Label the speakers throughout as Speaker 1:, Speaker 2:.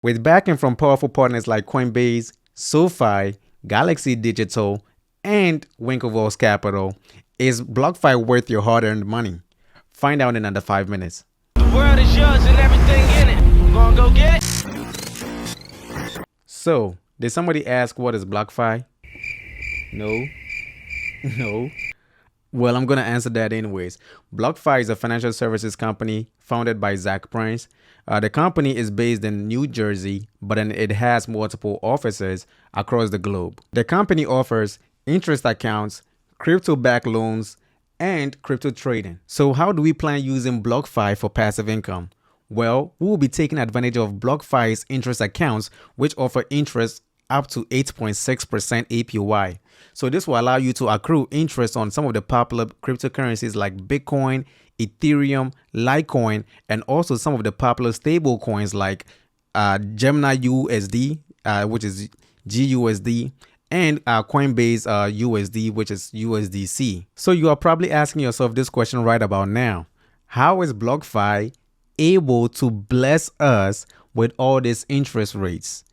Speaker 1: With backing from powerful partners like Coinbase, SoFi, Galaxy Digital, and WinkleVoss Capital, is BlockFi worth your hard-earned money? Find out in under 5 minutes.
Speaker 2: The world is yours and everything in it. You gonna go get it?
Speaker 1: So, did somebody ask what is BlockFi? No. No. Well, I'm going to answer that anyways. BlockFi is a financial services company founded by Zac Prince. The company is based in New Jersey, but then it has multiple offices across the globe. The company offers interest accounts, crypto-backed loans, and crypto trading. So how do we plan using BlockFi for passive income? Well, we will be taking advantage of BlockFi's interest accounts, which offer interest up to 8.6% APY. So this will allow you to accrue interest on some of the popular cryptocurrencies like Bitcoin, Ethereum, Litecoin, and also some of the popular stable coins like Gemini USD, which is GUSD, and Coinbase USD, which is USDC. So you are probably asking yourself this question right about now. How is BlockFi able to bless us with all these interest rates?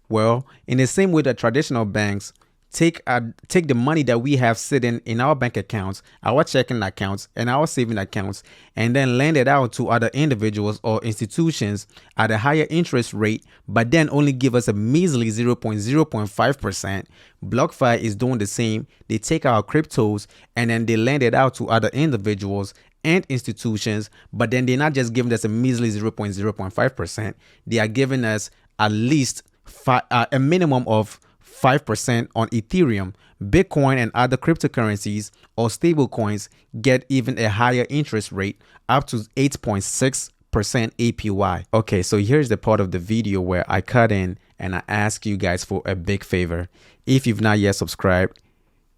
Speaker 1: Well, in the same way that traditional banks take the money that we have sitting in our bank accounts, our checking accounts, and our saving accounts, and then lend it out to other individuals or institutions at a higher interest rate, but then only give us a measly 0.5%. BlockFi is doing the same. They take our cryptos and then they lend it out to other individuals and institutions, but then they're not just giving us a measly 0.5%. They are giving us at least a minimum of 5% on Ethereum. Bitcoin and other cryptocurrencies or stable coins get even a higher interest rate, up to 8.6% APY. Okay, so here's the part of the video where I cut in and I ask you guys for a big favor. If you've not yet subscribed,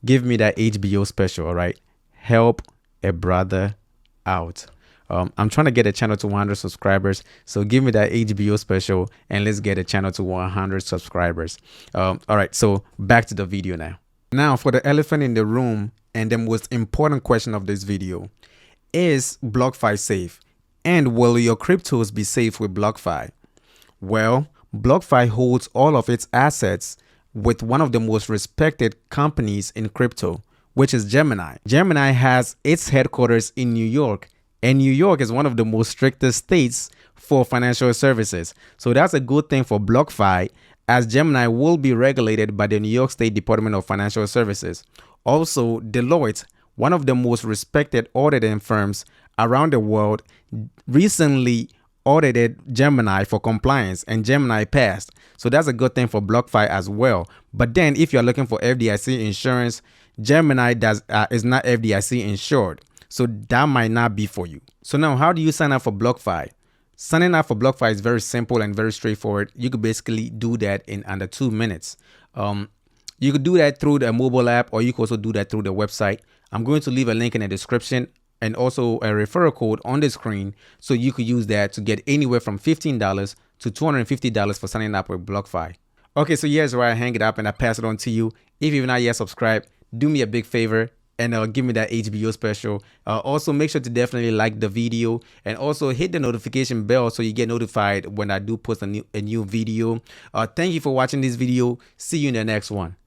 Speaker 1: give me that HBO special, all right? Help a brother out. I'm trying to get a channel to 100 subscribers, so give me that HBO special and let's get a channel to 100 subscribers. All right, so back to the video now. Now for the elephant in the room and the most important question of this video: is BlockFi safe? And will your cryptos be safe with BlockFi? Well, BlockFi holds all of its assets with one of the most respected companies in crypto, which is Gemini. Gemini has its headquarters in New York. And New York is one of the most strictest states for financial services. So that's a good thing for BlockFi, as Gemini will be regulated by the New York State Department of Financial Services. Also, Deloitte, one of the most respected auditing firms around the world, recently audited Gemini for compliance, and Gemini passed. So that's a good thing for BlockFi as well. But then if you're looking for FDIC insurance, Gemini is not FDIC insured. So that might not be for you. So now, how do you sign up for BlockFi? Signing up for BlockFi is very simple and very straightforward. You could basically do that in under 2 minutes. You could do that through the mobile app, or you could also do that through the website. I'm going to leave a link in the description and also a referral code on the screen, so you could use that to get anywhere from $15 to $250 for signing up with BlockFi. Okay, so here's where I hang it up and I pass it on to you. If you've not yet subscribed, do me a big favor and give me that HBO special. Also, make sure to definitely like the video and also hit the notification bell so you get notified when I do post a new video. Thank you for watching this video. See you in the next one.